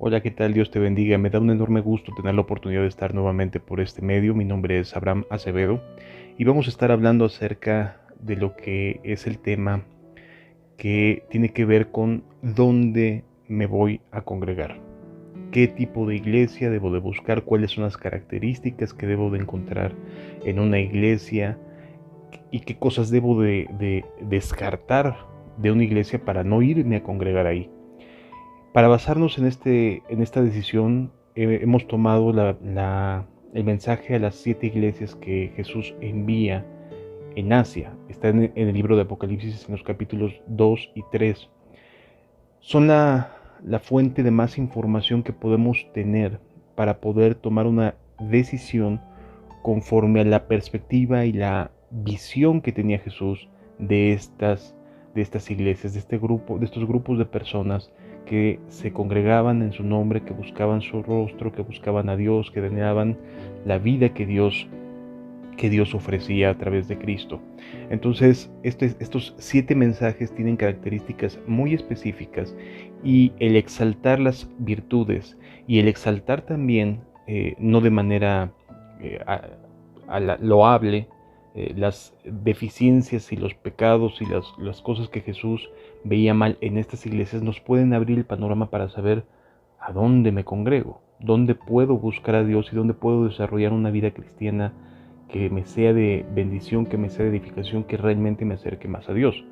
Hola, ¿qué tal? Dios te bendiga. Me da un enorme gusto tener la oportunidad de estar nuevamente por este medio. Mi nombre es Abraham Acevedo y vamos a estar hablando acerca de lo que es el tema que tiene que ver con dónde me voy a congregar. ¿Qué tipo de iglesia debo de buscar? ¿Cuáles son las características que debo de encontrar en una iglesia? ¿Y qué cosas debo de descartar de una iglesia para no irme a congregar ahí? Para basarnos en esta decisión, hemos tomado el mensaje a las 7 iglesias que Jesús envía en Asia. Está en el libro de Apocalipsis, en los capítulos 2 y 3. Son la fuente de más información que podemos tener para poder tomar una decisión conforme a la perspectiva y la visión que tenía Jesús de estas iglesias, de estos grupos de personas que se congregaban en su nombre, que buscaban su rostro, que buscaban a Dios, que anhelaban la vida que Dios ofrecía a través de Cristo. Entonces, estos 7 mensajes tienen características muy específicas y el exaltar las virtudes y el exaltar también, no de manera loable, las deficiencias y los pecados y las cosas que Jesús veía mal en estas iglesias nos pueden abrir el panorama para saber a dónde me congrego, dónde puedo buscar a Dios y dónde puedo desarrollar una vida cristiana que me sea de bendición, que me sea de edificación, que realmente me acerque más a Dios.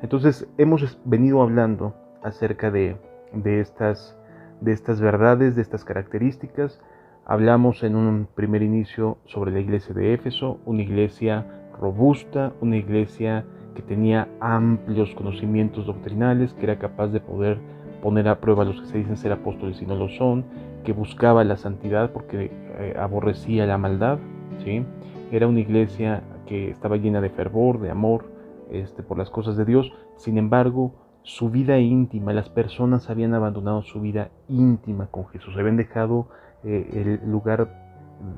Entonces hemos venido hablando acerca de estas verdades, de estas características. Hablamos en un primer inicio sobre la iglesia de Éfeso, una iglesia robusta, una iglesia que tenía amplios conocimientos doctrinales, que era capaz de poder poner a prueba a los que se dicen ser apóstoles y no lo son, que buscaba la santidad porque aborrecía la maldad, ¿sí? Era una iglesia que estaba llena de fervor, de amor, por las cosas de Dios. Sin embargo, su vida íntima, las personas habían abandonado su vida íntima con Jesús, habían dejado el lugar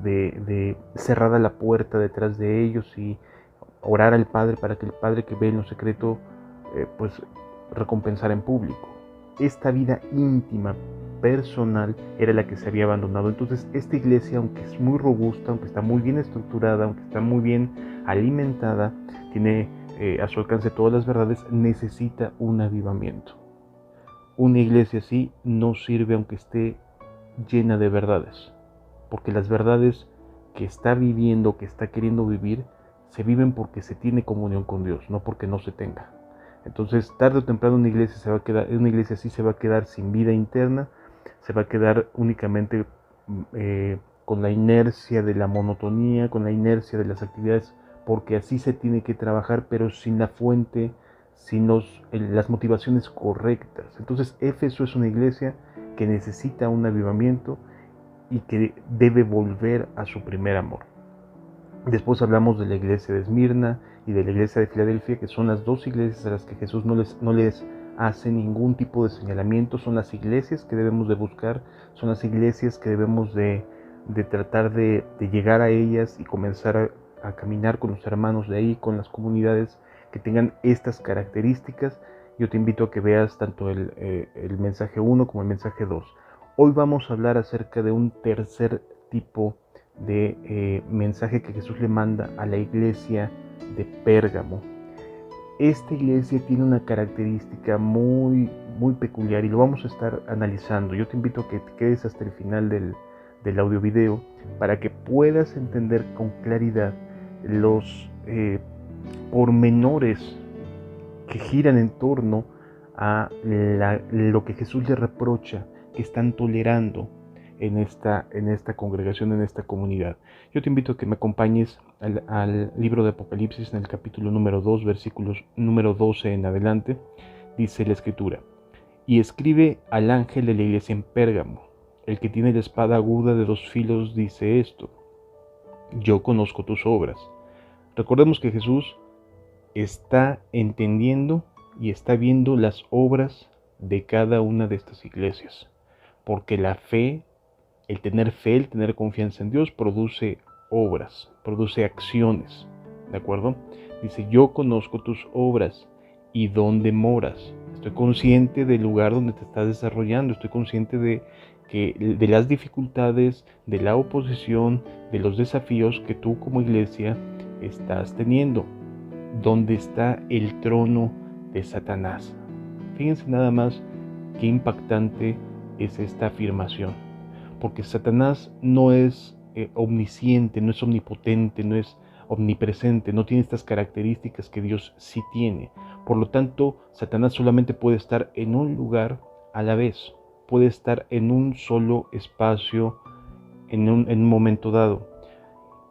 de cerrada la puerta detrás de ellos y orar al Padre para que el Padre que ve en lo secreto pues recompensara en público. Esta vida íntima, personal, era la que se había abandonado. Entonces esta iglesia, aunque es muy robusta, aunque está muy bien estructurada, aunque está muy bien alimentada, tiene a su alcance todas las verdades, necesita un avivamiento. Una iglesia así no sirve aunque esté llena de verdades, porque las verdades que está viviendo, que está queriendo vivir, se viven porque se tiene comunión con Dios, no porque no se tenga. Entonces, tarde o temprano una iglesia así se va a quedar sin vida interna, se va a quedar únicamente con la inercia de la monotonía, con la inercia de las actividades, porque así se tiene que trabajar, pero sin la fuente, sin las motivaciones correctas. Entonces, Éfeso es una iglesia que necesita un avivamiento y que debe volver a su primer amor. Después hablamos de la iglesia de Esmirna y de la iglesia de Filadelfia, que son las dos iglesias a las que Jesús no les hace ningún tipo de señalamiento. Son las iglesias que debemos de buscar, son las iglesias que debemos de tratar de llegar a ellas y comenzar a caminar con los hermanos de ahí, con las comunidades que tengan estas características. Yo te invito a que veas tanto el mensaje 1 como el mensaje 2. Hoy vamos a hablar acerca de un tercer tipo de mensaje que Jesús le manda a la iglesia de Pérgamo. Esta iglesia tiene una característica muy peculiar y lo vamos a estar analizando. Yo te invito a que te quedes hasta el final del audio video para que puedas entender con claridad los pormenores que giran en torno a lo que Jesús le reprocha que están tolerando en esta congregación, en esta comunidad. Yo te invito a que me acompañes al libro de Apocalipsis en el capítulo número 2, versículos número 12 en adelante. Dice la escritura: y escribe al ángel de la iglesia en Pérgamo, el que tiene la espada aguda de 2 filos dice esto: yo conozco tus obras. Recordemos que Jesús está entendiendo y está viendo las obras de cada una de estas iglesias, porque la fe, el tener confianza en Dios produce obras, produce acciones, ¿de acuerdo? Dice, yo conozco tus obras y dónde moras. estoy consciente del lugar donde te estás desarrollando, estoy consciente de las dificultades, de la oposición, de los desafíos que tú como iglesia estás teniendo. ¿Dónde está el trono de Satanás? Fíjense nada más qué impactante es esta afirmación, porque Satanás no es omnisciente, no es omnipotente, no es omnipresente, no tiene estas características que Dios sí tiene. Por lo tanto, Satanás solamente puede estar en un lugar a la vez, puede estar en un solo espacio en un momento dado.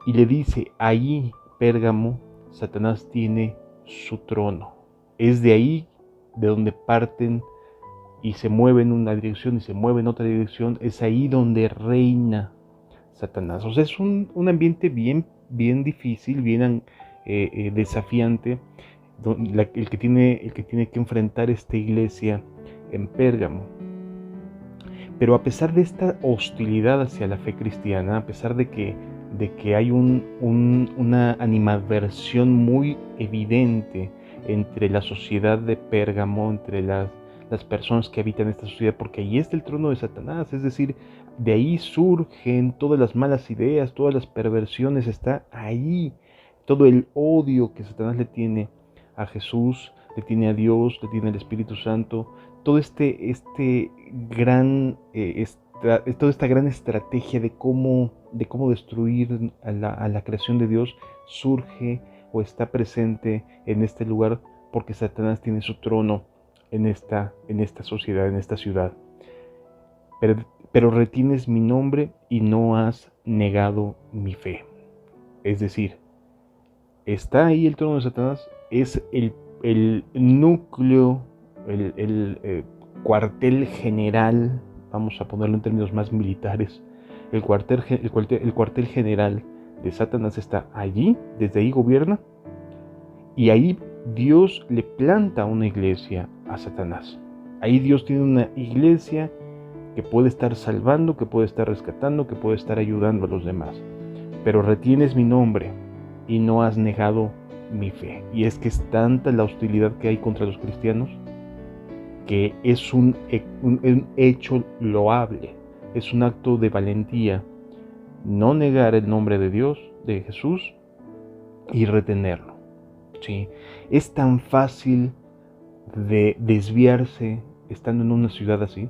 Y le dice, ahí, Pérgamo, Satanás tiene su trono. Es de ahí de donde parten y se mueve en una dirección y se mueve en otra dirección. Es ahí donde reina Satanás. O sea, es un ambiente bien difícil, bien desafiante, el que tiene que enfrentar esta iglesia en Pérgamo. Pero a pesar de esta hostilidad hacia la fe cristiana, a pesar de que hay una animadversión muy evidente entre la sociedad de Pérgamo, entre las personas que habitan esta sociedad, porque ahí está el trono de Satanás, es decir, de ahí surgen todas las malas ideas, todas las perversiones, está ahí todo el odio que Satanás le tiene a Jesús, le tiene a Dios, le tiene al Espíritu Santo, todo toda esta gran estrategia de cómo destruir a la creación de Dios surge o está presente en este lugar porque Satanás tiene su trono en esta sociedad, en esta ciudad. Pero retienes mi nombre y no has negado mi fe. Es decir, está ahí el trono de Satanás, es el núcleo, el cuartel general, vamos a ponerlo en términos más militares, el cuartel general de Satanás está allí, desde ahí gobierna, y ahí Dios le planta una iglesia a Satanás. Ahí Dios tiene una iglesia que puede estar salvando, que puede estar rescatando, que puede estar ayudando a los demás. Pero retienes mi nombre y no has negado mi fe. Y es que es tanta la hostilidad que hay contra los cristianos que es un hecho loable, es un acto de valentía no negar el nombre de Dios, de Jesús, y retenerlo. ¿Sí? Es tan fácil de desviarse estando en una ciudad así.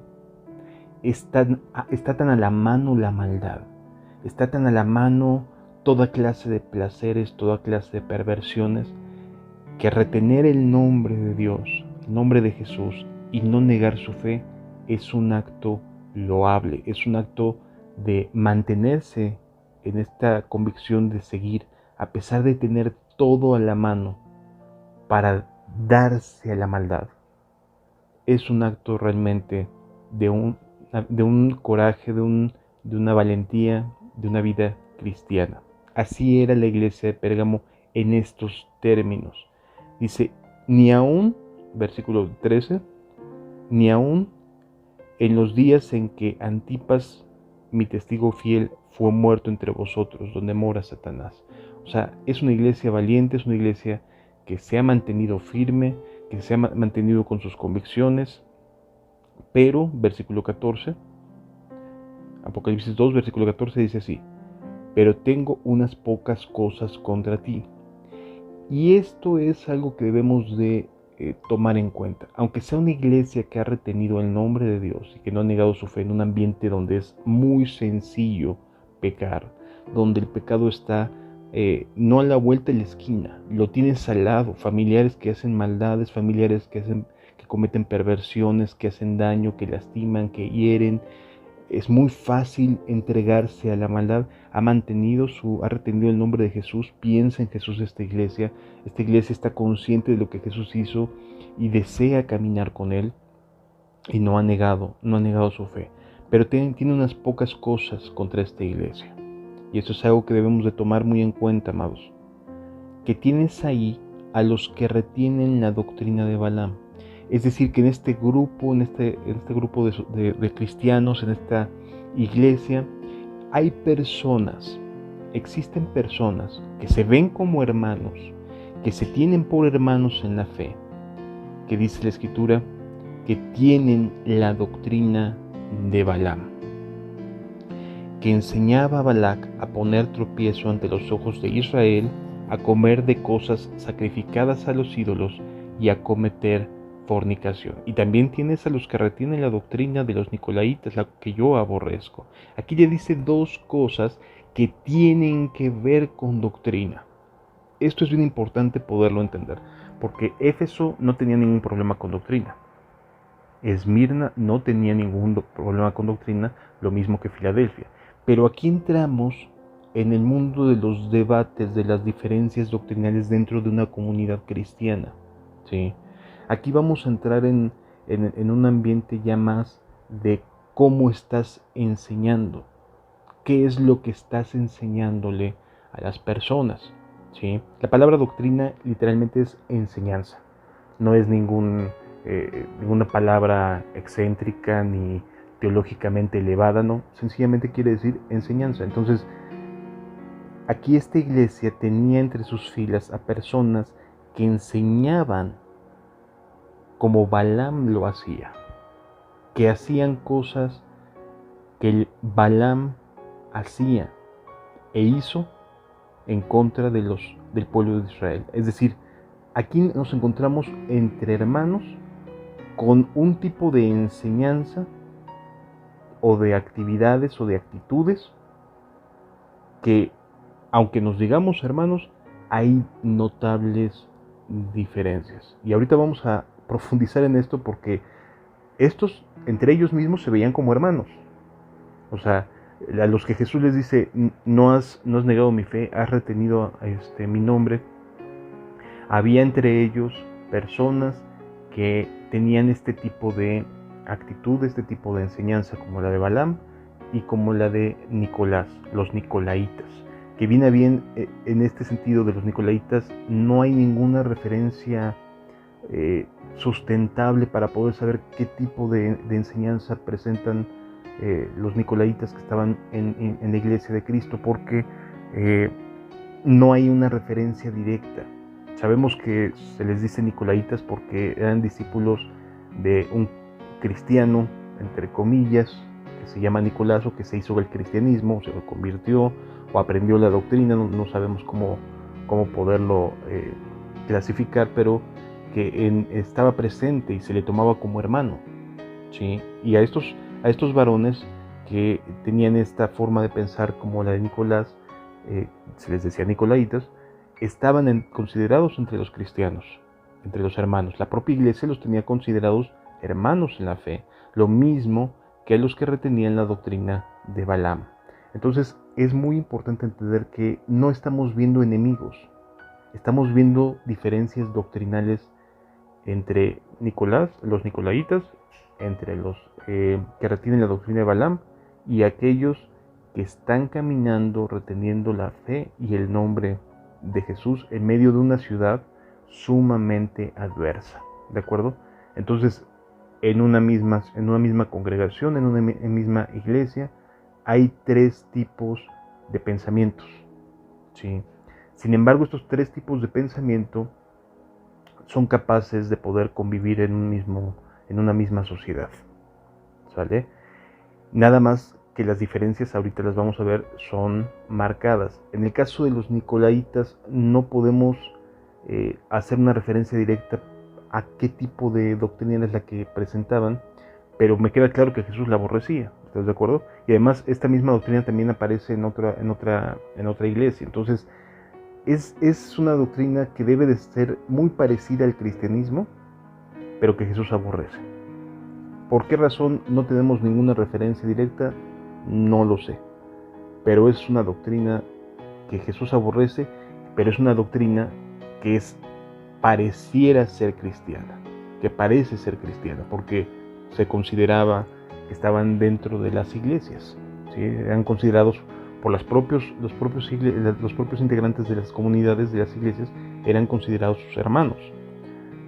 Está tan a la mano la maldad, está tan a la mano toda clase de placeres, toda clase de perversiones, que retener el nombre de Dios, el nombre de Jesús, y no negar su fe es un acto loable, es un acto de mantenerse en esta convicción de seguir, a pesar de tener todo a la mano para darse a la maldad. Es un acto realmente de un coraje, de una valentía, de una vida cristiana. Así era la iglesia de Pérgamo en estos términos. Dice, ni aún, versículo 13, ni aún en los días en que Antipas, mi testigo fiel, fue muerto entre vosotros, donde mora Satanás. O sea, es una iglesia valiente, es una iglesia que se ha mantenido firme, que se ha mantenido con sus convicciones. Pero, versículo 14, Apocalipsis 2, versículo 14 dice así, pero tengo unas pocas cosas contra ti. Y esto es algo que debemos de tomar en cuenta. Aunque sea una iglesia que ha retenido el nombre de Dios y que no ha negado su fe en un ambiente donde es muy sencillo pecar, donde el pecado está no a la vuelta de la esquina, lo tienes al lado, familiares que hacen maldades, familiares que cometen perversiones, que hacen daño, que lastiman, que hieren. Es muy fácil entregarse a la maldad. Ha retenido el nombre de Jesús, piensa en Jesús esta iglesia está consciente de lo que Jesús hizo y desea caminar con Él y no ha negado su fe. Pero tiene unas pocas cosas contra esta iglesia. Y eso es algo que debemos de tomar muy en cuenta, amados. Que tienes ahí a los que retienen la doctrina de Balaam. Es decir, que en este grupo, de cristianos, en esta iglesia, existen personas que se ven como hermanos, que se tienen por hermanos en la fe, que dice la Escritura que tienen la doctrina de Balaam, que enseñaba a Balac a poner tropiezo ante los ojos de Israel, a comer de cosas sacrificadas a los ídolos y a cometer fornicación. Y también tienes a los que retienen la doctrina de los nicolaitas, la que yo aborrezco. Aquí ya dice dos cosas que tienen que ver con doctrina. Esto es bien importante poderlo entender, porque Éfeso no tenía ningún problema con doctrina. Esmirna no tenía ningún problema con doctrina, lo mismo que Filadelfia. Pero aquí entramos en el mundo de los debates, de las diferencias doctrinales dentro de una comunidad cristiana, ¿sí? Aquí vamos a entrar en un ambiente ya más de cómo estás enseñando, qué es lo que estás enseñándole a las personas, ¿sí? La palabra doctrina literalmente es enseñanza, no es ninguna palabra excéntrica ni teológicamente elevada, no, sencillamente quiere decir enseñanza. Entonces, aquí esta iglesia tenía entre sus filas a personas que enseñaban como Balaam lo hacía, que hacían cosas que Balaam hacía e hizo en contra del pueblo de Israel. Es decir, aquí nos encontramos entre hermanos con un tipo de enseñanza o de actividades o de actitudes que, aunque nos digamos hermanos, hay notables diferencias. Y ahorita vamos a profundizar en esto porque estos entre ellos mismos se veían como hermanos. O sea, a los que Jesús les dice, no has negado mi fe, has retenido mi nombre. Había entre ellos personas que tenían este tipo de actitud, este tipo de enseñanza, como la de Balaam y como la de Nicolás, los nicolaitas. Que viene bien en este sentido de los nicolaitas, no hay ninguna referencia sustentable para poder saber qué tipo de enseñanza presentan los nicolaitas que estaban en la iglesia de Cristo, porque no hay una referencia directa. Sabemos que se les dice nicolaitas porque eran discípulos de un cristiano, entre comillas, que se llama Nicolás, o que se hizo el cristianismo, se lo convirtió o aprendió la doctrina, no sabemos cómo poderlo clasificar, pero que estaba presente y se le tomaba como hermano, ¿sí? Y a estos varones que tenían esta forma de pensar como la de Nicolás, se les decía nicolaitas, estaban considerados entre los cristianos, entre los hermanos. La propia iglesia los tenía considerados hermanos en la fe, lo mismo que a los que retenían la doctrina de Balaam. Entonces es muy importante entender que no estamos viendo enemigos, estamos viendo diferencias doctrinales entre Nicolás, los nicolaitas, entre los que retienen la doctrina de Balaam y aquellos que están caminando reteniendo la fe y el nombre de Jesús en medio de una ciudad sumamente adversa, ¿de acuerdo? Entonces, en una misma congregación, en una misma iglesia, hay tres tipos de pensamientos, ¿sí? Sin embargo, estos tres tipos de pensamiento son capaces de poder convivir en una misma sociedad, ¿sale? Nada más que las diferencias, ahorita las vamos a ver, son marcadas. En el caso de los nicolaitas no podemos hacer una referencia directa a qué tipo de doctrina es la que presentaban, pero me queda claro que Jesús la aborrecía, ¿estás de acuerdo? Y además esta misma doctrina también aparece en otra iglesia. Entonces es una doctrina que debe de ser muy parecida al cristianismo, pero que Jesús aborrece. ¿Por qué razón no tenemos ninguna referencia directa? No lo sé, pero es una doctrina que Jesús aborrece, pero es una doctrina que pareciera ser cristiana, que parece ser cristiana, porque se consideraba que estaban dentro de las iglesias, ¿sí? Eran considerados por los propios integrantes de las comunidades de las iglesias, eran considerados sus hermanos.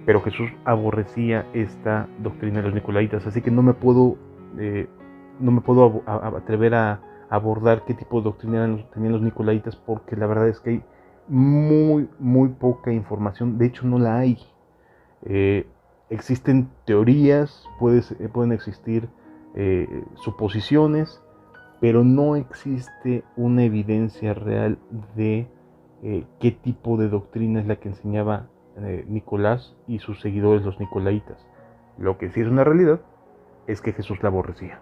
Pero Jesús aborrecía esta doctrina de los nicolaitas, así que no me puedo atrever a abordar qué tipo de doctrina tenían los nicolaitas, porque la verdad es que hay muy poca información, de hecho no la hay. Existen teorías, pueden existir suposiciones, pero no existe una evidencia real de qué tipo de doctrina es la que enseñaba Nicolás y sus seguidores, los nicolaitas. Lo que sí es una realidad es que Jesús la aborrecía.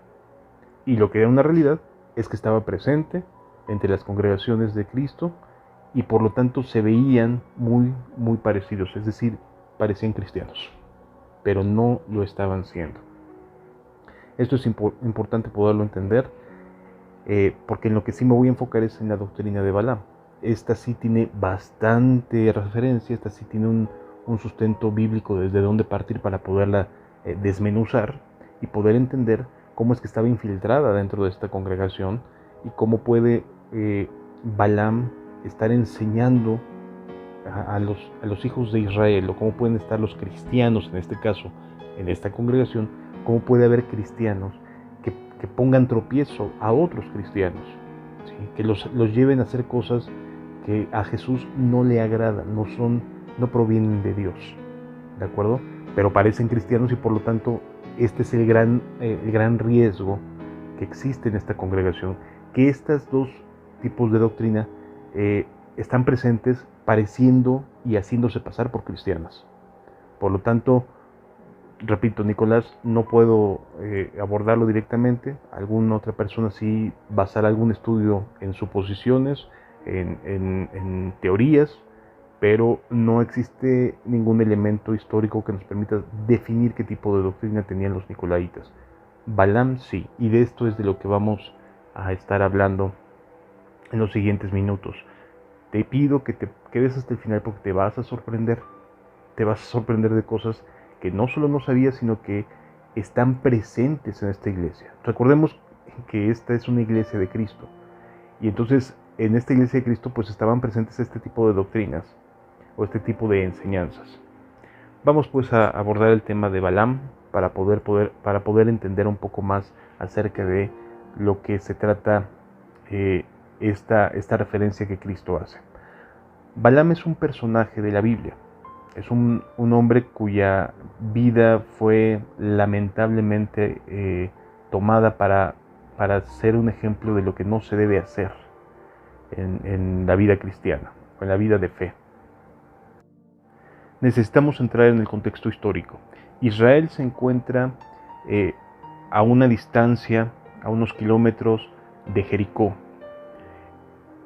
Y lo que era una realidad es que estaba presente entre las congregaciones de Cristo y por lo tanto se veían muy parecidos, es decir, parecían cristianos, pero no lo estaban siendo. Esto es importante poderlo entender, porque en lo que sí me voy a enfocar es en la doctrina de Balaam. Esta sí tiene bastante referencia, esta sí tiene un sustento bíblico desde donde partir para poderla desmenuzar y poder entender cómo es que estaba infiltrada dentro de esta congregación y cómo puede Balaam estar enseñando a los hijos de Israel, o cómo pueden estar los cristianos, en este caso, en esta congregación, cómo puede haber cristianos que pongan tropiezo a otros cristianos, ¿sí? Que los lleven a hacer cosas que a Jesús no le agradan, no provienen de Dios, ¿de acuerdo? Pero parecen cristianos y por lo tanto este es el gran riesgo que existe en esta congregación, que estos dos tipos de doctrina están presentes pareciendo y haciéndose pasar por cristianas. Por lo tanto, repito, Nicolás, no puedo abordarlo directamente. Alguna otra persona sí basar algún estudio en suposiciones, en teorías, pero no existe ningún elemento histórico que nos permita definir qué tipo de doctrina tenían los nicolaitas. Balaam sí, y de esto es de lo que vamos a estar hablando en los siguientes minutos. Te pido que te quedes hasta el final porque te vas a sorprender. Te vas a sorprender de cosas que no solo no sabías, sino que están presentes en esta iglesia. Recordemos que esta es una iglesia de Cristo. Y entonces en esta iglesia de Cristo pues estaban presentes este tipo de doctrinas o este tipo de enseñanzas. Vamos pues a abordar el tema de Balaam para poder entender un poco más acerca de lo que se trata esta referencia que Cristo hace. Balaam es un personaje de la Biblia. Es un hombre cuya vida fue lamentablemente tomada para ser un ejemplo de lo que no se debe hacer en la vida cristiana, en la vida de fe. Necesitamos entrar en el contexto histórico. Israel se encuentra a una distancia, a unos kilómetros de Jericó.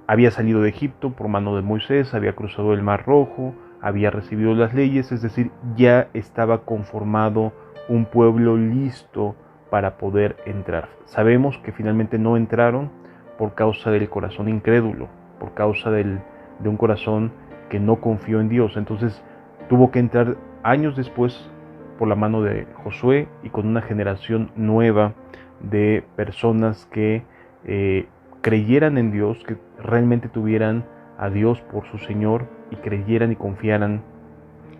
Había salido de Egipto por mano de Moisés, había cruzado el Mar Rojo, había recibido las leyes, es decir, ya estaba conformado un pueblo listo para poder entrar. Sabemos que finalmente no entraron por causa del corazón incrédulo, por causa de un corazón que no confió en Dios. Entonces tuvo que entrar años después por la mano de Josué y con una generación nueva de personas que creyeran en Dios, que realmente tuvieran a Dios por su Señor y creyeran y confiaran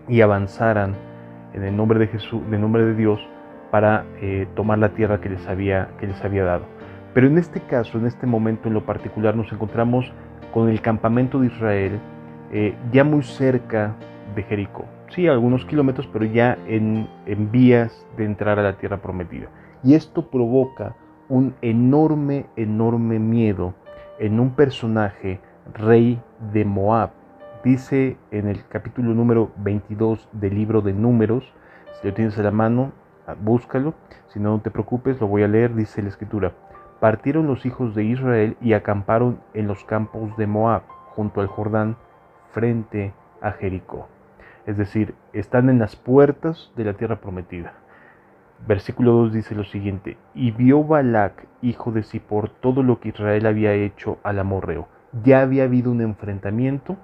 y avanzaran en el nombre de Jesús, en el nombre de Dios, para tomar la tierra que les había dado. Pero en este caso, en este momento en lo particular, nos encontramos con el campamento de Israel ya muy cerca de Jericó. Sí, algunos kilómetros, pero ya en vías de entrar a la tierra prometida. Y esto provoca un enorme miedo en un personaje, rey de Moab. Dice en el capítulo número 22 del libro de Números, si lo tienes a la mano, búscalo, si no, no te preocupes, lo voy a leer. Dice la escritura: partieron los hijos de Israel y acamparon en los campos de Moab, junto al Jordán, frente a Jericó. Es decir, están en las puertas de la tierra prometida. Versículo 2 dice lo siguiente: y vio Balac, hijo de Zippor, todo lo que Israel había hecho al amorreo. Ya había habido un enfrentamiento,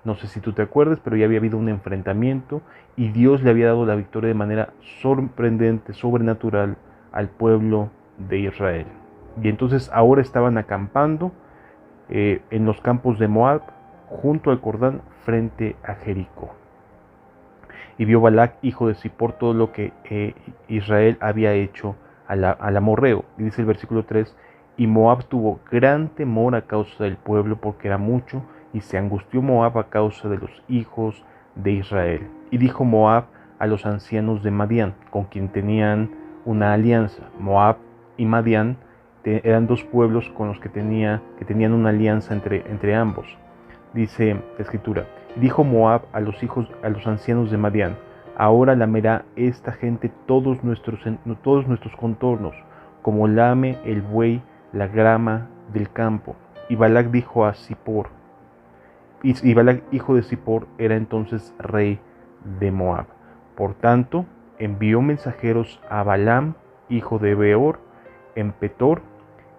no sé si tú te acuerdas, pero ya había habido un enfrentamiento y Dios le había dado la victoria de manera sorprendente, sobrenatural al pueblo de Israel. Y entonces ahora estaban acampando en los campos de Moab, junto al Jordán, frente a Jericó. Y vio Balac, hijo de Zippor, todo lo que Israel había hecho al amorreo. Y dice el versículo 3, y Moab tuvo gran temor a causa del pueblo, porque era mucho, y se angustió Moab a causa de los hijos de Israel. Y dijo Moab a los ancianos de Madián, con quien tenían una alianza. Moab y Madián eran dos pueblos con los que tenían una alianza entre ambos. Dice la escritura: dijo Moab a los ancianos de Madián: ahora lamerá esta gente todos nuestros contornos, como lame el buey la grama del campo. Y Balac dijo a Zippor, y Balac, hijo de Zippor, era entonces rey de Moab. Por tanto, envió mensajeros a Balaam, hijo de Beor, en Petor,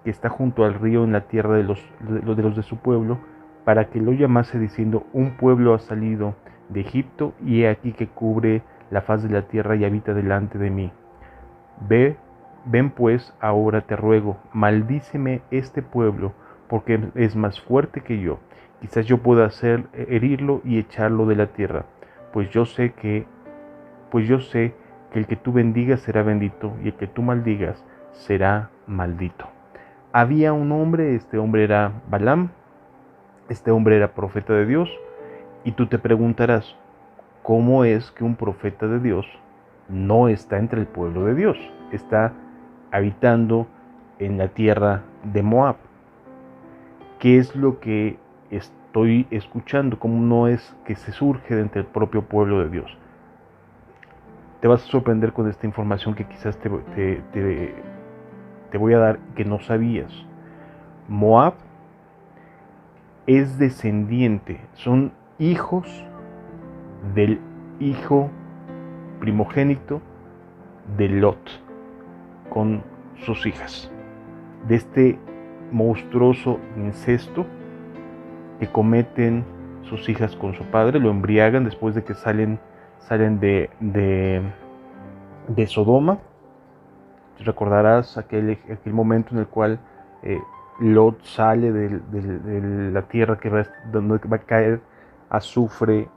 que está junto al río, en la tierra de los de su pueblo, para que lo llamase, diciendo: un pueblo ha salido de Egipto, y he aquí que cubre la faz de la tierra y habita delante de mí. Ven pues ahora, te ruego, maldíceme este pueblo, porque es más fuerte que yo. Quizás yo pueda herirlo y echarlo de la tierra, pues yo sé que el que tú bendigas será bendito, y el que tú maldigas será maldito. Había un hombre, este hombre era Balaam, este hombre era profeta de Dios, y tú te preguntarás: ¿cómo es que un profeta de Dios no está entre el pueblo de Dios? Está habitando en la tierra de Moab. ¿Qué es lo que estoy escuchando? ¿Cómo no es que se surge de entre el propio pueblo de Dios? Te vas a sorprender con esta información que quizás te voy a dar, que no sabías. Moab es descendiente, son hijos del hijo primogénito de Lot con sus hijas, de este monstruoso incesto que cometen sus hijas con su padre. Lo embriagan después de que salen de Sodoma. Recordarás aquel momento en el cual Lot sale de la tierra donde va a caer azufre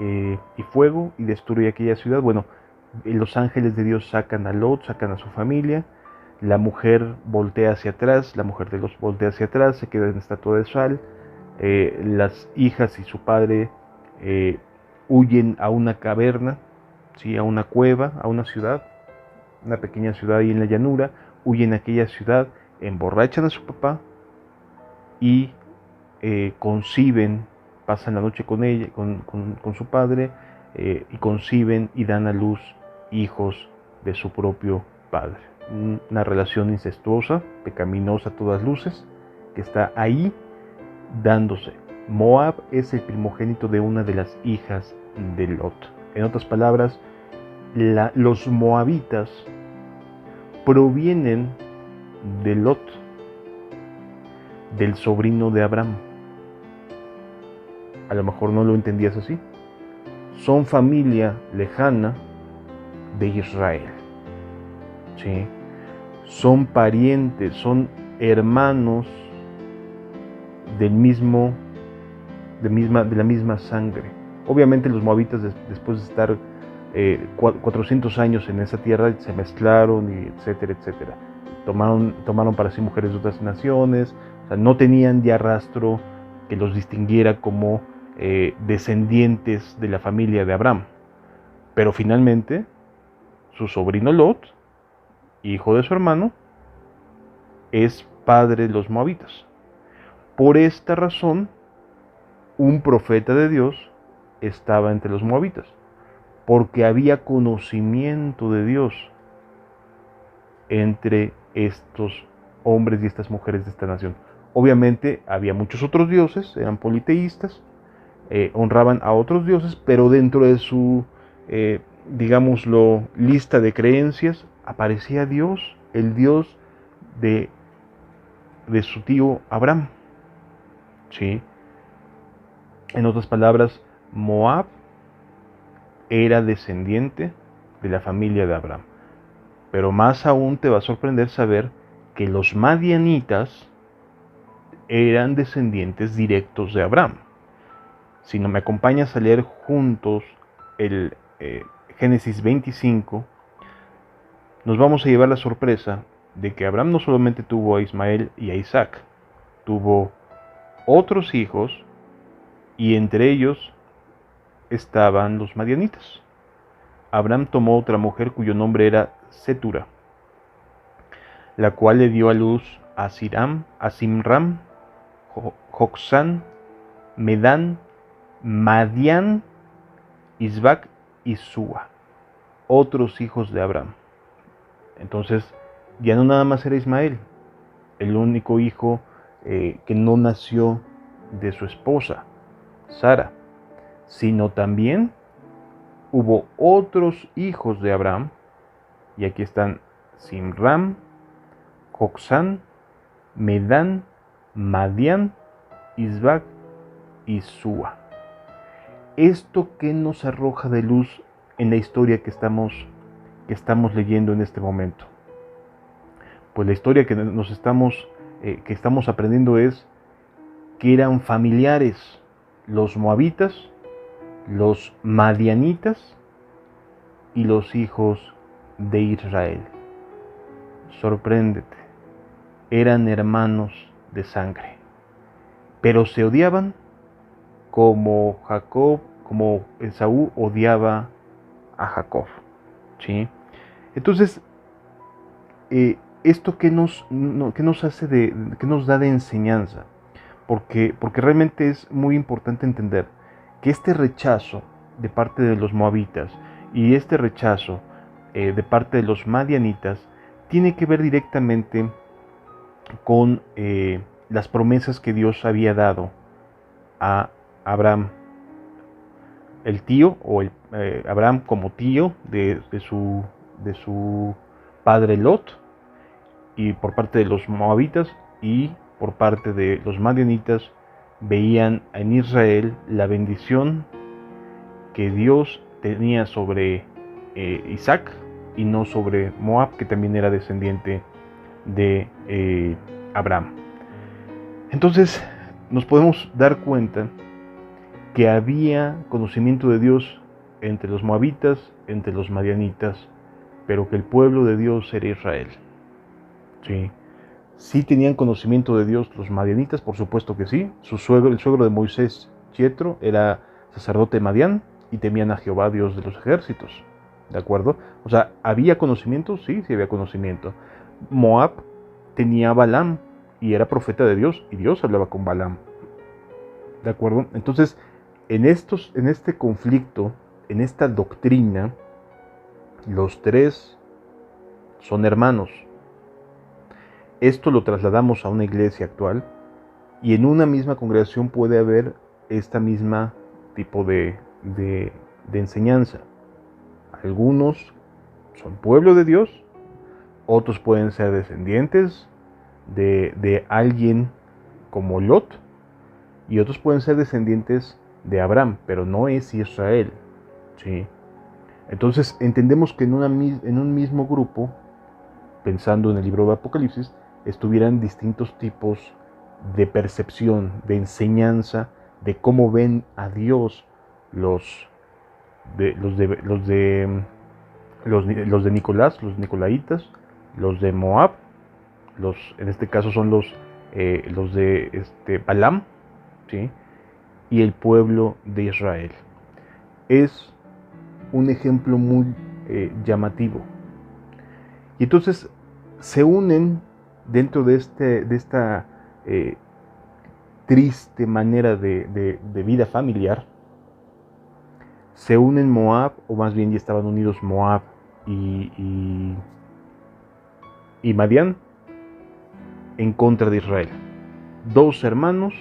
y fuego, y destruye aquella ciudad. Bueno, los ángeles de Dios sacan a Lot, sacan a su familia. La mujer voltea hacia atrás, voltea hacia atrás, se queda en estatua de sal. Las hijas y su padre huyen a una caverna, ¿sí? A una cueva, a una ciudad, una pequeña ciudad ahí en la llanura. Huyen a aquella ciudad, emborrachan a su papá y conciben, pasan la noche con su padre, y conciben y dan a luz hijos de su propio padre. Una relación incestuosa, pecaminosa a todas luces, que está ahí dándose. Moab es el primogénito de una de las hijas de Lot. En otras palabras, los moabitas provienen de Lot, del sobrino de Abraham. A lo mejor no lo entendías así. Son familia lejana de Israel, ¿sí? Son parientes, son hermanos de la misma sangre. Obviamente los moabitas, después de estar 400 años en esa tierra, se mezclaron, y etcétera, etcétera. Tomaron para sí mujeres de otras naciones. O sea, no tenían ya rastro que los distinguiera como descendientes de la familia de Abraham. Pero finalmente, su sobrino Lot, hijo de su hermano, es padre de los moabitas. Por esta razón, un profeta de Dios estaba entre los moabitas, porque había conocimiento de Dios entre estos hombres y estas mujeres de esta nación. Obviamente había muchos otros dioses, eran politeístas, honraban a otros dioses, pero dentro de su, digámoslo, lista de creencias, aparecía Dios, el Dios de su tío Abraham, ¿sí? En otras palabras, Moab era descendiente de la familia de Abraham. Pero más aún te va a sorprender saber que los madianitas eran descendientes directos de Abraham. Si no me acompañas a leer juntos el Génesis 25, nos vamos a llevar la sorpresa de que Abraham no solamente tuvo a Ismael y a Isaac, tuvo otros hijos, y entre ellos estaban los madianitas. Abraham tomó otra mujer cuyo nombre era Cetura, la cual le dio a luz a Simram, Joksán, Medán, Madián, Isbac y Súa, otros hijos de Abraham. Entonces, ya no nada más era Ismael, el único hijo que no nació de su esposa, Sara, sino también hubo otros hijos de Abraham, y aquí están Simram, Joksán, Medán, Madián, Isbac y Súa. ¿Esto qué nos arroja de luz en la historia que estamos leyendo en este momento? Pues la historia que estamos aprendiendo es que eran familiares los moabitas, los madianitas y los hijos de Israel. Sorpréndete, eran hermanos de sangre, pero se odiaban como Esaú odiaba a Jacob, ¿sí? Entonces, ¿esto qué nos da de enseñanza? Porque realmente es muy importante entender que este rechazo de parte de los moabitas y este rechazo de parte de los madianitas tiene que ver directamente con las promesas que Dios había dado a Abraham, el tío, o Abraham como tío de su padre Lot, y por parte de los moabitas y por parte de los madianitas veían en Israel la bendición que Dios tenía sobre Isaac y no sobre Moab, que también era descendiente de Abraham. Entonces nos podemos dar cuenta que había conocimiento de Dios entre los moabitas, entre los madianitas, pero que el pueblo de Dios era Israel. Sí tenían conocimiento de Dios los madianitas, por supuesto que sí. El suegro de Moisés, Jetro, era sacerdote Madián y temían a Jehová, Dios de los ejércitos. ¿De acuerdo? O sea, ¿había conocimiento? Sí había conocimiento. Moab tenía a Balaam y era profeta de Dios, y Dios hablaba con Balaam. ¿De acuerdo? Entonces, en este conflicto, en esta doctrina, los tres son hermanos. Esto lo trasladamos a una iglesia actual, y en una misma congregación puede haber esta misma tipo de enseñanza. Algunos son pueblo de Dios, otros pueden ser descendientes de alguien como Lot, y otros pueden ser descendientes de Abraham, pero no es Israel, ¿sí? Entonces entendemos que en un mismo grupo, pensando en el libro de Apocalipsis, estuvieran distintos tipos de percepción, de enseñanza, de cómo ven a Dios los de Nicolás, los nicolaitas, los de Moab, en este caso son los de Balaam, ¿sí? Y el pueblo de Israel. Es un ejemplo muy llamativo. Y entonces se unen dentro de esta triste manera de vida familiar. Se unen Moab, o más bien ya estaban unidos Moab y Madián, en contra de Israel. Dos hermanos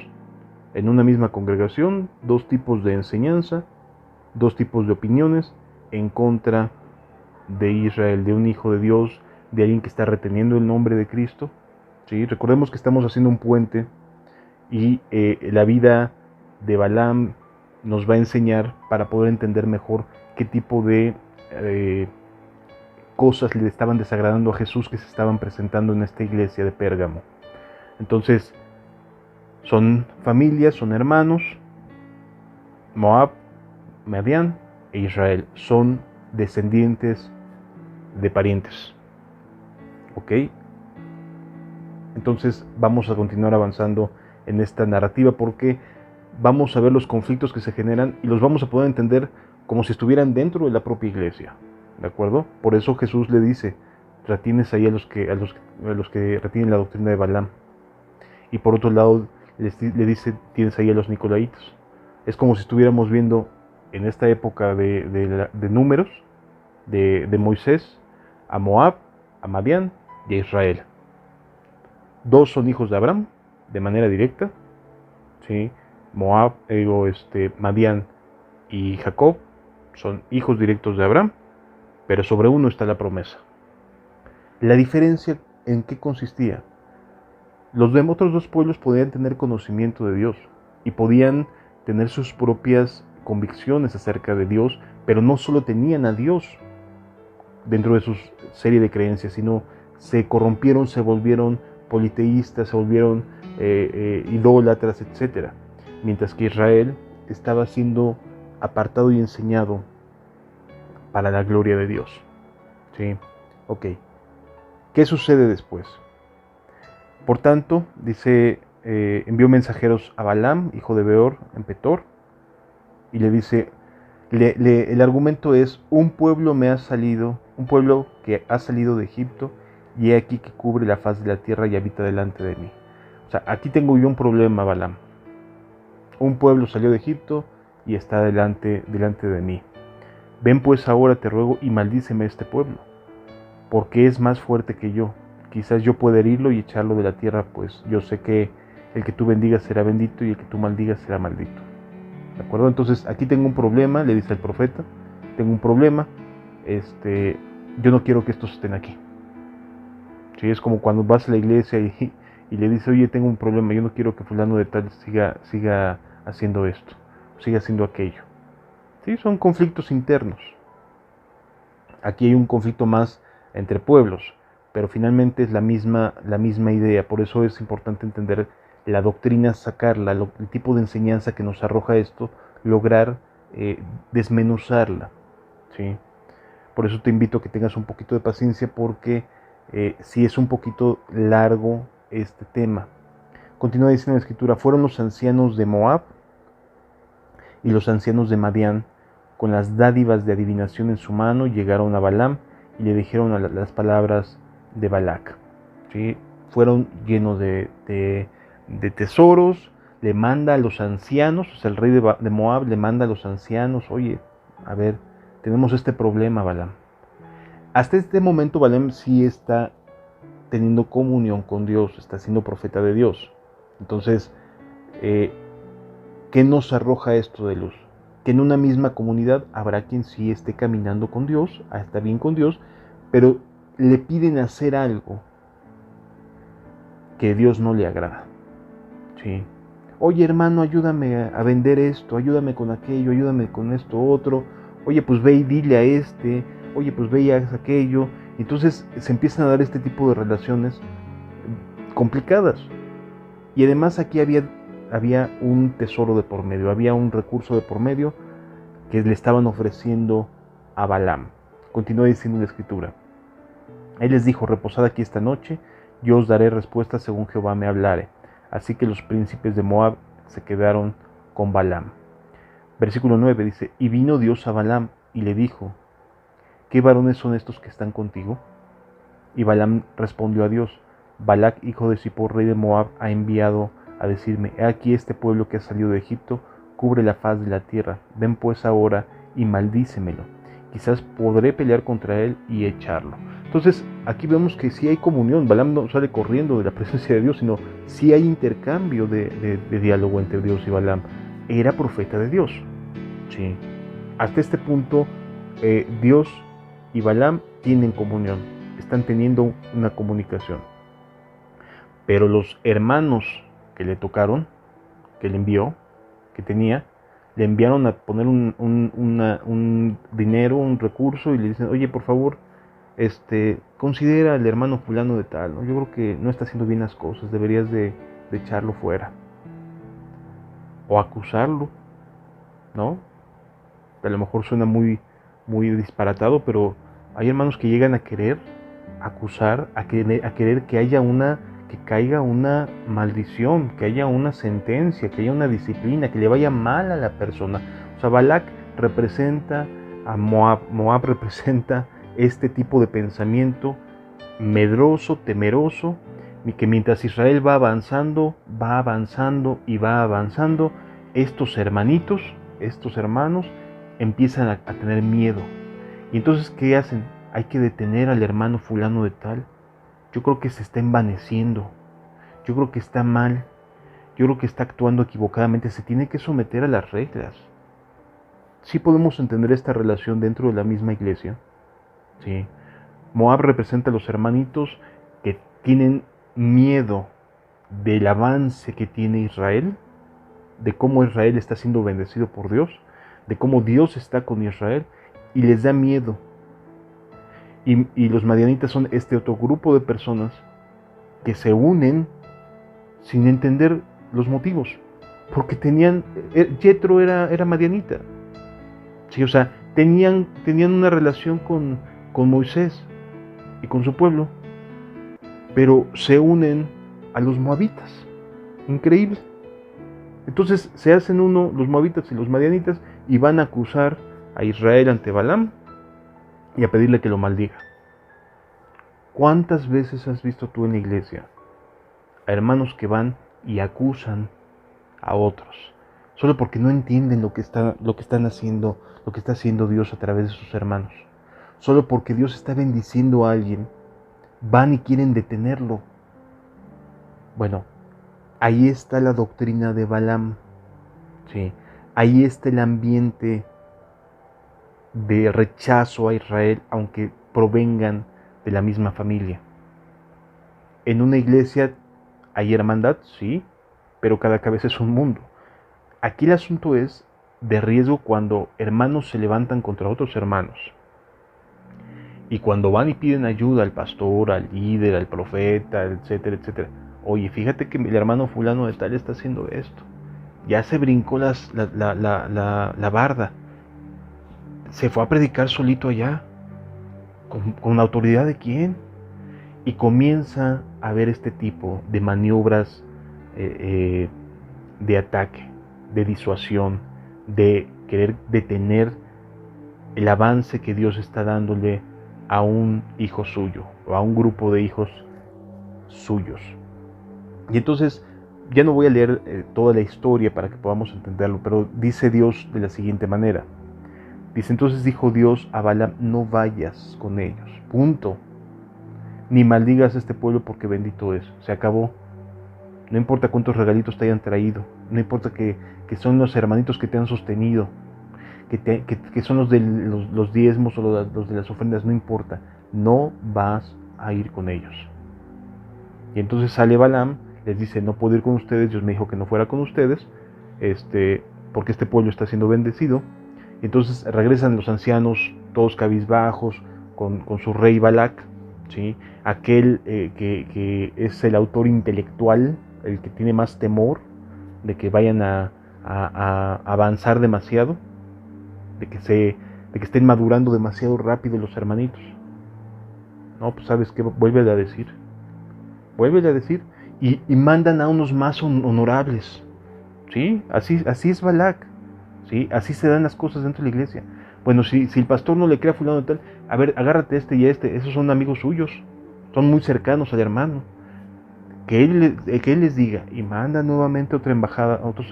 en una misma congregación, dos tipos de enseñanza, dos tipos de opiniones en contra de Israel, de un hijo de Dios, de alguien que está reteniendo el nombre de Cristo. ¿Sí? Recordemos que estamos haciendo un puente, y la vida de Balaam nos va a enseñar para poder entender mejor qué tipo de cosas le estaban desagradando a Jesús que se estaban presentando en esta iglesia de Pérgamo. Entonces, son familias, son hermanos. Moab, Madián e Israel son descendientes de parientes. ¿Ok? Entonces vamos a continuar avanzando en esta narrativa, porque vamos a ver los conflictos que se generan y los vamos a poder entender como si estuvieran dentro de la propia iglesia, ¿de acuerdo? Por eso Jesús le dice, retienes ahí a los que retienen la doctrina de Balaam. Y por otro lado, le dice, tienes ahí a los nicolaitas. Es como si estuviéramos viendo en esta época de números, de Moisés, a Moab, a Madián y a Israel. Dos son hijos de Abraham, de manera directa, ¿sí? Madián y Jacob son hijos directos de Abraham, pero sobre uno está la promesa. La diferencia, ¿en qué consistía? Los otros dos pueblos podían tener conocimiento de Dios y podían tener sus propias convicciones acerca de Dios, pero no solo tenían a Dios dentro de su serie de creencias, sino se corrompieron, se volvieron politeístas, se volvieron idólatras, etc. Mientras que Israel estaba siendo apartado y enseñado para la gloria de Dios. ¿Sí? Ok. ¿Qué sucede después? Por tanto, dice, envió mensajeros a Balaam, hijo de Beor, en Petor, y le dice, el argumento es, un pueblo que ha salido de Egipto, y he aquí que cubre la faz de la tierra y habita delante de mí. O sea, aquí tengo yo un problema, Balaam. Un pueblo salió de Egipto y está delante de mí. Ven pues ahora, te ruego, y maldíceme este pueblo, porque es más fuerte que yo. Quizás yo pueda herirlo y echarlo de la tierra, pues yo sé que el que tú bendigas será bendito y el que tú maldigas será maldito. ¿De acuerdo? Entonces aquí tengo un problema, le dice el profeta, tengo un problema, yo no quiero que estos estén aquí. ¿Sí? Es como cuando vas a la iglesia y le dices, oye, tengo un problema, yo no quiero que fulano de tal siga haciendo esto, siga haciendo aquello. ¿Sí? Son conflictos internos. Aquí hay un conflicto más entre pueblos, pero finalmente es la misma idea. Por eso es importante entender la doctrina, sacarla, el tipo de enseñanza que nos arroja esto, lograr desmenuzarla. ¿Sí? Por eso te invito a que tengas un poquito de paciencia, porque sí es un poquito largo este tema. Continúa diciendo la escritura, fueron los ancianos de Moab y los ancianos de Madián, con las dádivas de adivinación en su mano, llegaron a Balaam y le dijeron las palabras de Balac. ¿Sí? Fueron llenos de tesoros, le manda a los ancianos, o sea, el rey de Moab le manda a los ancianos, oye, a ver, tenemos este problema, Balaam. Hasta este momento Balaam sí está teniendo comunión con Dios, está siendo profeta de Dios. Entonces, ¿qué nos arroja esto de luz? Que en una misma comunidad habrá quien sí esté caminando con Dios, está bien con Dios, pero le piden hacer algo que Dios no le agrada. ¿Sí? Oye, hermano, ayúdame a vender esto, ayúdame con aquello, ayúdame con esto otro. Oye, pues ve y dile a este. Oye, pues ve y haz aquello. Entonces se empiezan a dar este tipo de relaciones complicadas. Y además aquí había un tesoro de por medio, había un recurso de por medio que le estaban ofreciendo a Balaam. Continúa diciendo la escritura. Él les dijo, reposad aquí esta noche, yo os daré respuesta según Jehová me hablare. Así que los príncipes de Moab se quedaron con Balaam. Versículo 9 dice, y vino Dios a Balaam y le dijo, ¿qué varones son estos que están contigo? Y Balaam respondió a Dios, Balac, hijo de Zippor, rey de Moab, ha enviado a decirme, he aquí este pueblo que ha salido de Egipto, cubre la faz de la tierra, ven pues ahora y maldícemelo, quizás podré pelear contra él y echarlo. Entonces aquí vemos que sí hay comunión, Balaam no sale corriendo de la presencia de Dios, sino sí hay intercambio de diálogo entre Dios y Balaam. Era profeta de Dios. Sí. Hasta este punto Dios y Balaam tienen comunión, están teniendo una comunicación. Pero los hermanos que le tocaron, que le envió, que tenía, le enviaron a poner un dinero, un recurso, y le dicen, oye, por favor, considera al hermano fulano de tal, ¿no? Yo creo que no está haciendo bien las cosas, deberías de echarlo fuera. O acusarlo, ¿no? A lo mejor suena muy disparatado, pero hay hermanos que llegan a querer acusar, a querer que caiga una maldición, que haya una sentencia, que haya una disciplina, que le vaya mal a la persona. O sea, Balac representa a Moab. Moab representa este tipo de pensamiento medroso, temeroso, y que mientras Israel va avanzando y va avanzando, estos hermanitos, estos hermanos, empiezan a tener miedo. Y entonces, ¿qué hacen? Hay que detener al hermano fulano de tal. Yo creo que se está envaneciendo. Yo creo que está mal. Yo creo que está actuando equivocadamente. Se tiene que someter a las reglas. Sí podemos entender esta relación dentro de la misma iglesia. Sí. Moab representa a los hermanitos que tienen miedo del avance que tiene Israel, de cómo Israel está siendo bendecido por Dios, de cómo Dios está con Israel, y les da miedo. Y los madianitas son este otro grupo de personas que se unen sin entender los motivos, porque Jetro era madianita, sí, o sea, tenían una relación con Moisés y con su pueblo, pero se unen a los moabitas. Increíble. Entonces se hacen uno los moabitas y los madianitas y van a acusar a Israel ante Balaam y a pedirle que lo maldiga. ¿Cuántas veces has visto tú en la iglesia a hermanos que van y acusan a otros solo porque no entienden lo que están haciendo, lo que está haciendo Dios a través de sus hermanos? Solo porque Dios está bendiciendo a alguien, van y quieren detenerlo. Bueno, ahí está la doctrina de Balaam. Sí, ahí está el ambiente de rechazo a Israel, aunque provengan de la misma familia. En una iglesia hay hermandad, sí, pero cada cabeza es un mundo. Aquí el asunto es de riesgo cuando hermanos se levantan contra otros hermanos. Y cuando van y piden ayuda al pastor, al líder, al profeta, etcétera, etcétera. Oye, fíjate que el hermano fulano de tal está haciendo esto. Ya se brincó la barda. Se fue a predicar solito allá. ¿Con la autoridad de quién? Y comienza a haber este tipo de maniobras de ataque, de disuasión, de querer detener el avance que Dios está dándole a un hijo suyo o a un grupo de hijos suyos. Y entonces ya no voy a leer toda la historia para que podamos entenderlo, pero dice Dios de la siguiente manera. Dice: entonces dijo Dios a Balaam: no vayas con ellos, punto. Ni maldigas a este pueblo, porque bendito es. Se acabó. No importa cuántos regalitos te hayan traído, no importa que son los hermanitos que te han sostenido, que son los diezmos o los de las ofrendas, no importa. No vas a ir con ellos. Y entonces sale Balaam, les dice: no puedo ir con ustedes, Dios me dijo que no fuera con ustedes, porque este pueblo está siendo bendecido. Y entonces regresan los ancianos, todos cabizbajos, con su rey Balac, ¿sí? Aquel que es el autor intelectual, el que tiene más temor de que vayan a avanzar demasiado, de que estén madurando demasiado rápido los hermanitos. No, pues ¿sabes qué? Vuélvele a decir, y mandan a unos más honorables, ¿sí? Así es Balac, ¿sí? Así se dan las cosas dentro de la iglesia. Bueno, si el pastor no le cree a fulano de tal, a ver, agárrate y esos son amigos suyos, son muy cercanos al hermano. Que él les diga, y manda nuevamente otra embajada, otro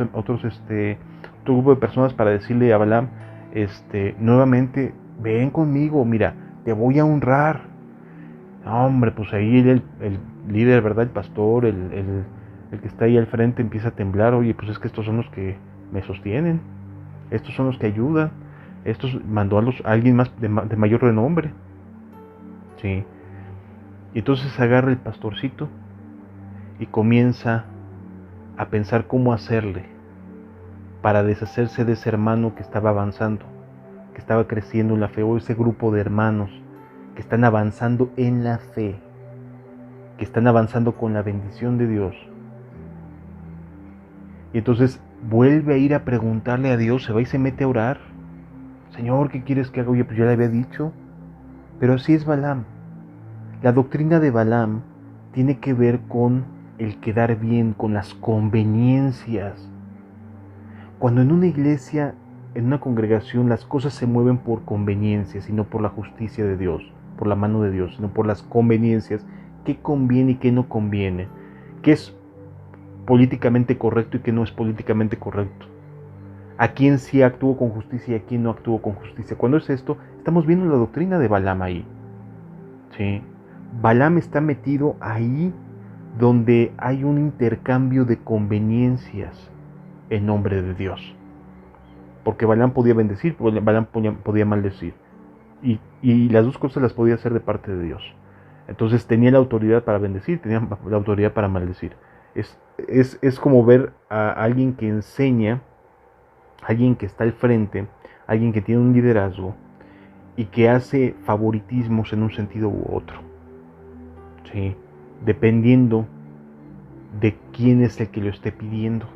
grupo de personas para decirle a Balaam, nuevamente, ven conmigo, mira, te voy a honrar. No, hombre, pues ahí el líder, ¿verdad? El pastor, el que está ahí al frente empieza a temblar. Oye, pues es que estos son los que me sostienen, estos son los que ayudan, estos mandó a alguien más de mayor renombre, ¿sí? Y entonces agarra el pastorcito y comienza a pensar cómo hacerle para deshacerse de ese hermano que estaba avanzando, que estaba creciendo en la fe, o ese grupo de hermanos que están avanzando en la fe, que están avanzando con la bendición de Dios. Y entonces vuelve a ir a preguntarle a Dios, se va y se mete a orar. Señor, ¿qué quieres que haga? Oye, pues ya le había dicho. Pero así es Balaam. La doctrina de Balaam tiene que ver con el quedar bien, con las conveniencias. Cuando en una iglesia en una congregación las cosas se mueven por conveniencias y no por la justicia de Dios, por la mano de Dios, sino por las conveniencias, qué conviene y qué no conviene, qué es políticamente correcto y qué no es políticamente correcto, a quién sí actuó con justicia y a quién no actuó con justicia. Cuando es esto, estamos viendo la doctrina de Balaam ahí. ¿Sí? Balaam está metido ahí donde hay un intercambio de conveniencias en nombre de Dios. Porque Balaam podía bendecir, Balaam podía maldecir. Y las dos cosas las podía hacer de parte de Dios. Entonces tenía la autoridad para bendecir, tenía la autoridad para maldecir. Es como ver a alguien que enseña, alguien que está al frente, alguien que tiene un liderazgo y que hace favoritismos en un sentido u otro. ¿Sí? Dependiendo de quién es el que lo esté pidiendo.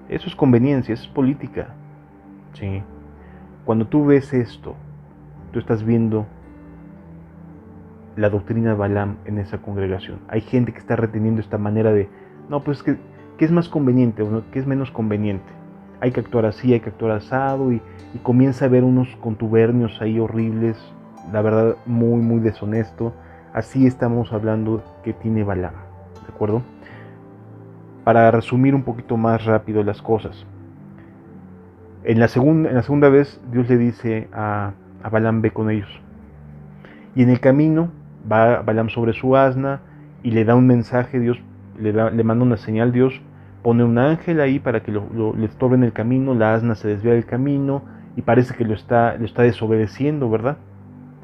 Eso es conveniencia, eso es política. ¿Sí? Cuando tú ves esto, tú estás viendo la doctrina de Balaam en esa congregación. Hay gente que está reteniendo esta manera de, no, pues ¿qué es más conveniente o qué es menos conveniente? Hay que actuar así, hay que actuar asado, y comienza a ver unos contubernios ahí horribles, la verdad muy, muy deshonesto. Así estamos hablando que tiene Balaam, ¿de acuerdo? Para resumir un poquito más rápido las cosas. En la segunda vez, Dios le dice a Balaam, ve con ellos. Y en el camino va Balaam sobre su asna y le da un mensaje, Dios le manda una señal, Dios pone un ángel ahí para que le estorbe en el camino, la asna se desvía del camino y parece que lo está desobedeciendo, ¿verdad?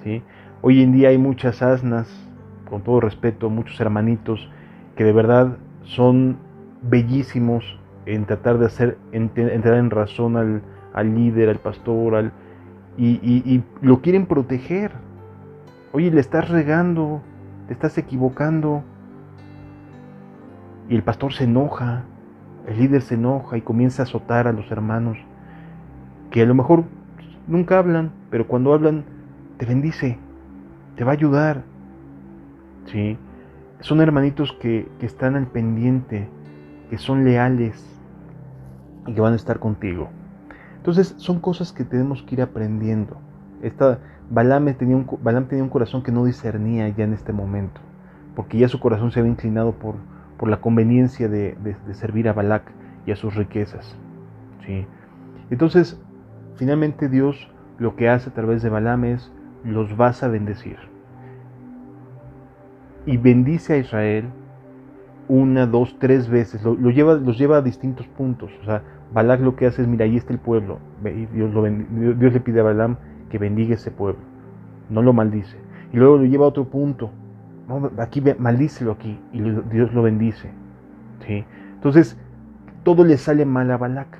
¿Sí? Hoy en día hay muchas asnas, con todo respeto, muchos hermanitos que de verdad son bellísimos en tratar de entrar en razón al líder, al pastor, y lo quieren proteger. Oye, le estás regando, te estás equivocando. Y el pastor se enoja, el líder se enoja y comienza a azotar a los hermanos, que a lo mejor nunca hablan, pero cuando hablan te bendice, te va a ayudar. ¿Sí? Son hermanitos que están al pendiente, que son leales y que van a estar contigo. Entonces son cosas que tenemos que ir aprendiendo. Balaam tenía un corazón que no discernía ya en este momento, porque ya su corazón se había inclinado por la conveniencia de servir a Balac y a sus riquezas. ¿Sí? Entonces, finalmente Dios lo que hace a través de Balaam es, los vas a bendecir. Y bendice a Israel 1, 2, 3 veces, los lleva a distintos puntos. O sea, Balac lo que hace es, mira, ahí está el pueblo, y Dios le pide a Balaam que bendiga ese pueblo, no lo maldice. Y luego lo lleva a otro punto, no, aquí maldícelo aquí, y Dios lo bendice. ¿Sí? Entonces, todo le sale mal a Balac.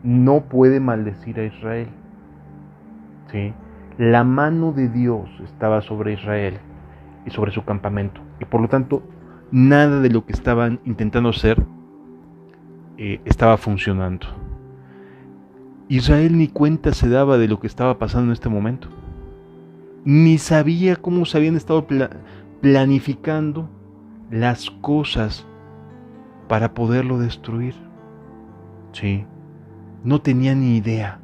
No puede maldecir a Israel. ¿Sí? La mano de Dios estaba sobre Israel y sobre su campamento, y por lo tanto, nada de lo que estaban intentando hacer estaba funcionando. Israel ni cuenta se daba de lo que estaba pasando en este momento. Ni sabía cómo se habían estado planificando las cosas para poderlo destruir. Sí, no tenía ni idea.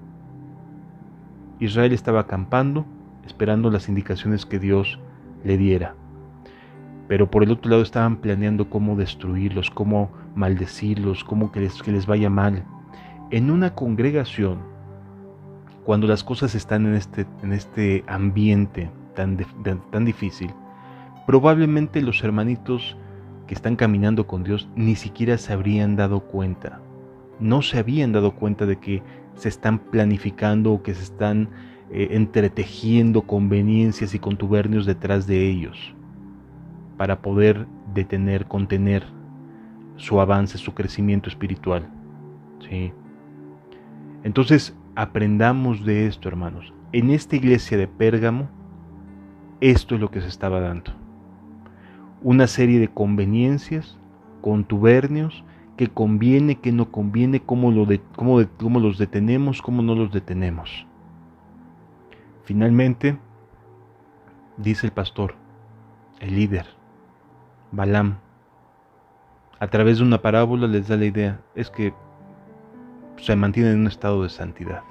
Israel estaba acampando, esperando las indicaciones que Dios le diera. Pero por el otro lado estaban planeando cómo destruirlos, cómo maldecirlos, cómo que les vaya mal. En una congregación, cuando las cosas están en este ambiente tan difícil, probablemente los hermanitos que están caminando con Dios ni siquiera se habrían dado cuenta. No se habían dado cuenta de que se están planificando o que se están entretejiendo conveniencias y contubernios detrás de ellos para poder contener su avance, su crecimiento espiritual. ¿Sí? Entonces, aprendamos de esto, hermanos. En esta iglesia de Pérgamo, esto es lo que se estaba dando. Una serie de conveniencias, contubernios, que conviene, que no conviene, cómo los detenemos, cómo no los detenemos. Finalmente, dice el pastor, el líder, Balaam, a través de una parábola les da la idea, es que se mantienen en un estado de santidad.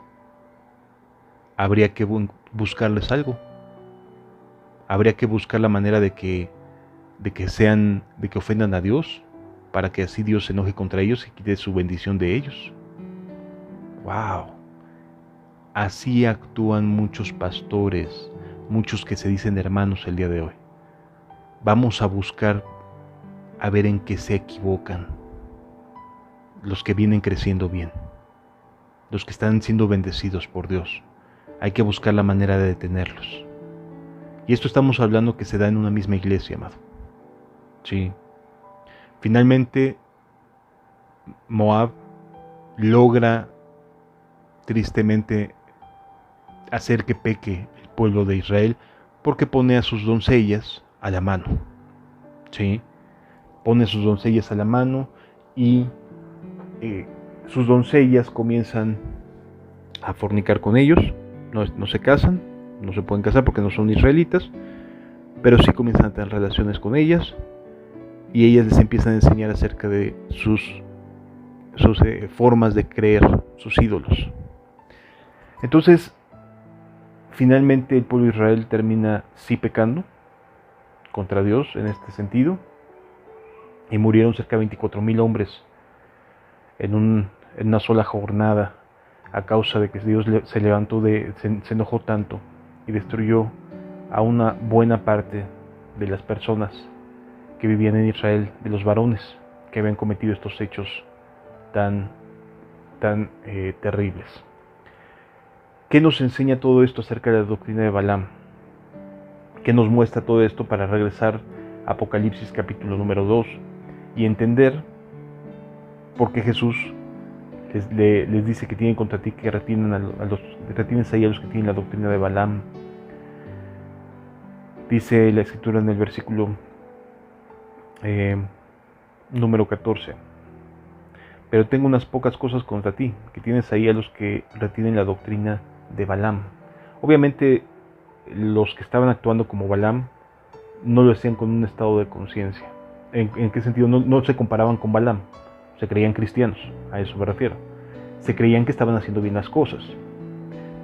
Habría que buscarles algo. Habría que buscar la manera de que ofendan a Dios, para que así Dios se enoje contra ellos y quite su bendición de ellos. ¡Wow! Así actúan muchos pastores, muchos que se dicen hermanos el día de hoy. Vamos a buscar a ver en qué se equivocan los que vienen creciendo bien, los que están siendo bendecidos por Dios. Hay que buscar la manera de detenerlos. Y esto estamos hablando que se da en una misma iglesia, amado. Sí. Finalmente, Moab logra tristemente hacer que peque el pueblo de Israel porque pone a sus doncellas a la mano. ¿Sí? Pone a sus doncellas a la mano y sus doncellas comienzan a fornicar con ellos. No se casan, no se pueden casar porque no son israelitas, pero sí comienzan a tener relaciones con ellas y ellas les empiezan a enseñar acerca de sus formas de creer, sus ídolos. Entonces, finalmente el pueblo de Israel termina sí pecando contra Dios en este sentido, y murieron cerca de 24,000 hombres en una sola jornada, a causa de que Dios se levantó, se enojó tanto y destruyó a una buena parte de las personas que vivían en Israel, de los varones que habían cometido estos hechos tan terribles. ¿Qué nos enseña todo esto acerca de la doctrina de Balaam? ¿Qué nos muestra todo esto para regresar a Apocalipsis capítulo número 2 y entender por qué Jesús les dice que tienen contra ti que retienes ahí a los que tienen la doctrina de Balaam? Dice la escritura en el versículo número 14: pero tengo unas pocas cosas contra ti, que tienes ahí a los que retienen la doctrina de Balaam. Obviamente los que estaban actuando como Balaam no lo hacían con un estado de conciencia. ¿En qué sentido? No se comparaban con Balaam, se creían cristianos, a eso me refiero. Se creían que estaban haciendo bien las cosas,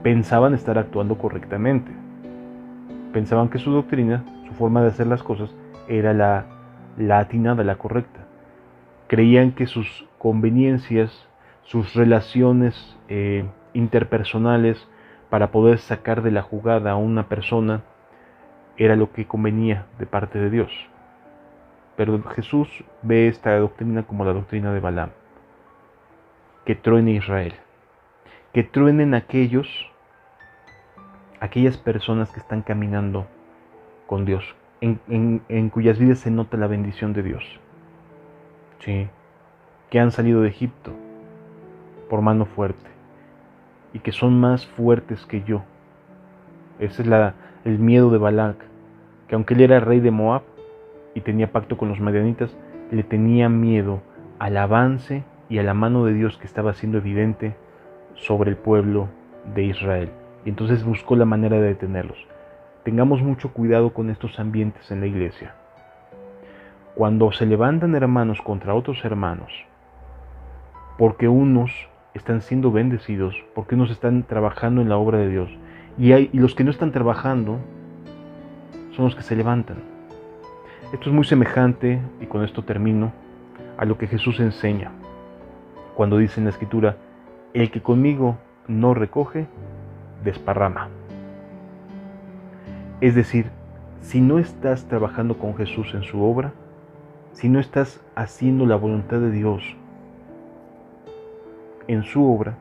pensaban estar actuando correctamente, pensaban que su doctrina, su forma de hacer las cosas, era la atinada, la correcta. Creían que sus conveniencias, sus relaciones interpersonales para poder sacar de la jugada a una persona era lo que convenía de parte de Dios. Pero Jesús ve esta doctrina como la doctrina de Balaam. Que truene Israel, que truenen aquellas personas que están caminando con Dios, en cuyas vidas se nota la bendición de Dios. Sí, que han salido de Egipto por mano fuerte y que son más fuertes que yo. Ese es el miedo de Balac, que aunque él era rey de Moab y tenía pacto con los madianitas, le tenía miedo al avance y a la mano de Dios que estaba siendo evidente sobre el pueblo de Israel. Y entonces buscó la manera de detenerlos. Tengamos mucho cuidado con estos ambientes en la iglesia. Cuando se levantan hermanos contra otros hermanos, porque unos están siendo bendecidos, porque unos están trabajando en la obra de Dios, y los que no están trabajando son los que se levantan. Esto es muy semejante, y con esto termino, a lo que Jesús enseña cuando dice en la Escritura: el que conmigo no recoge, desparrama. Es decir, si no estás trabajando con Jesús en su obra, si no estás haciendo la voluntad de Dios en su obra,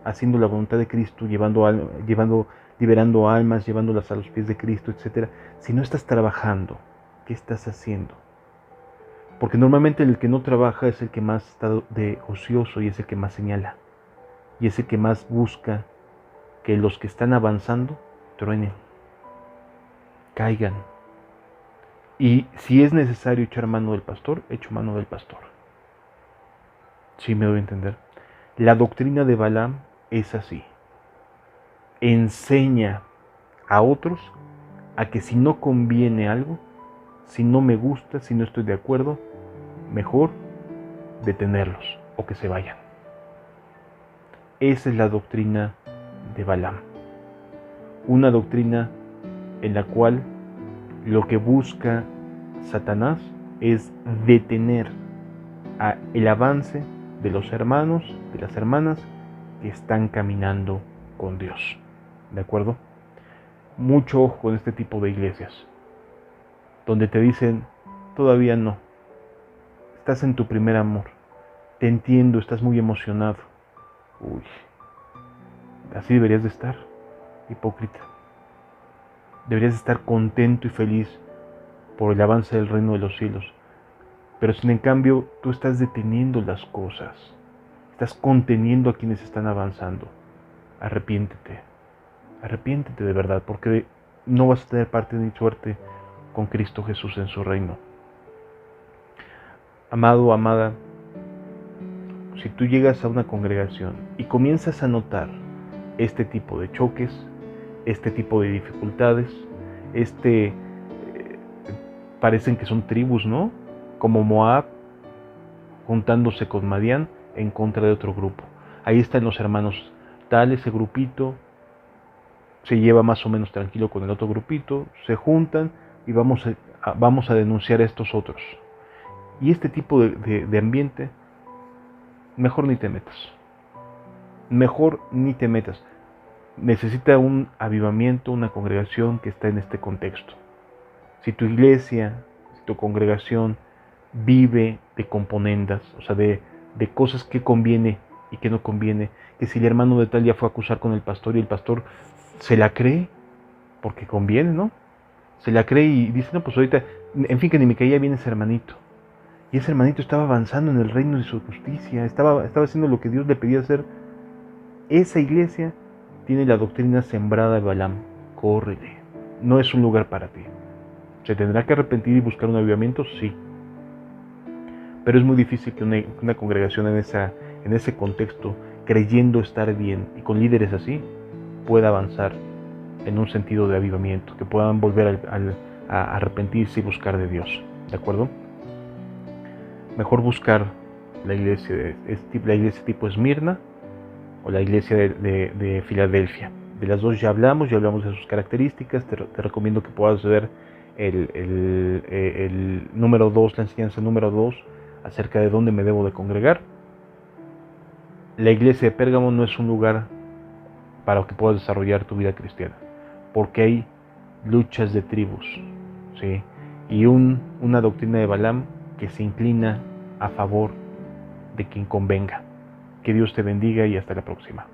haciendo la voluntad de Cristo, liberando almas, llevándolas a los pies de Cristo, etc. Si no estás trabajando, ¿qué estás haciendo? Porque normalmente el que no trabaja es el que más está de ocioso y es el que más señala. Y es el que más busca que los que están avanzando truenen, caigan. Y si es necesario echar mano del pastor, echo mano del pastor. ¿Sí me doy a entender? La doctrina de Balaam es así. Enseña a otros a que si no conviene algo, si no me gusta, si no estoy de acuerdo, mejor detenerlos o que se vayan. Esa es la doctrina de Balaam. Una doctrina en la cual lo que busca Satanás es detener el avance de los hermanos, de las hermanas que están caminando con Dios. ¿De acuerdo? Mucho ojo con este tipo de iglesias, donde te dicen, todavía no, estás en tu primer amor, te entiendo, estás muy emocionado. Uy, así deberías de estar, hipócrita. Deberías de estar contento y feliz por el avance del reino de los cielos. Pero sin en cambio, tú estás deteniendo las cosas, estás conteniendo a quienes están avanzando. Arrepiéntete, arrepiéntete de verdad, porque no vas a tener parte ni suerte con Cristo Jesús en su reino. Amado, amada, si tú llegas a una congregación y comienzas a notar este tipo de choques, este tipo de dificultades, parecen que son tribus, ¿no? Como Moab juntándose con Madián en contra de otro grupo. Ahí están los hermanos tal, ese grupito se lleva más o menos tranquilo con el otro grupito, se juntan y vamos a denunciar a estos otros. Y este tipo de ambiente, mejor ni te metas. Mejor ni te metas. Necesita un avivamiento, una congregación que está en este contexto. Si tu iglesia, si tu congregación vive de componendas, o sea, de cosas que conviene y que no conviene, que si el hermano de tal ya fue a acusar con el pastor y el pastor se la cree, porque conviene, ¿no? Se la cree y dice, no, pues ahorita, en fin, que ni me caía bien ese hermanito. Y ese hermanito estaba avanzando en el reino de su justicia, estaba haciendo lo que Dios le pedía hacer. Esa iglesia tiene la doctrina sembrada de Balaam. Córrele, no es un lugar para ti. ¿Se tendrá que arrepentir y buscar un avivamiento? Sí. Pero es muy difícil que una congregación en ese contexto, creyendo estar bien y con líderes así, pueda avanzar en un sentido de avivamiento, que puedan volver a arrepentirse y buscar de Dios. ¿De acuerdo? Mejor buscar la iglesia tipo Esmirna o la iglesia de Filadelfia. De las dos ya hablamos de sus características. Te recomiendo que puedas ver el número 2, la enseñanza número 2, acerca de dónde me debo de congregar. La iglesia de Pérgamo no es un lugar para que puedas desarrollar tu vida cristiana, porque hay luchas de tribus, ¿sí? Y una doctrina de Balaam que se inclina a favor de quien convenga. Que Dios te bendiga y hasta la próxima.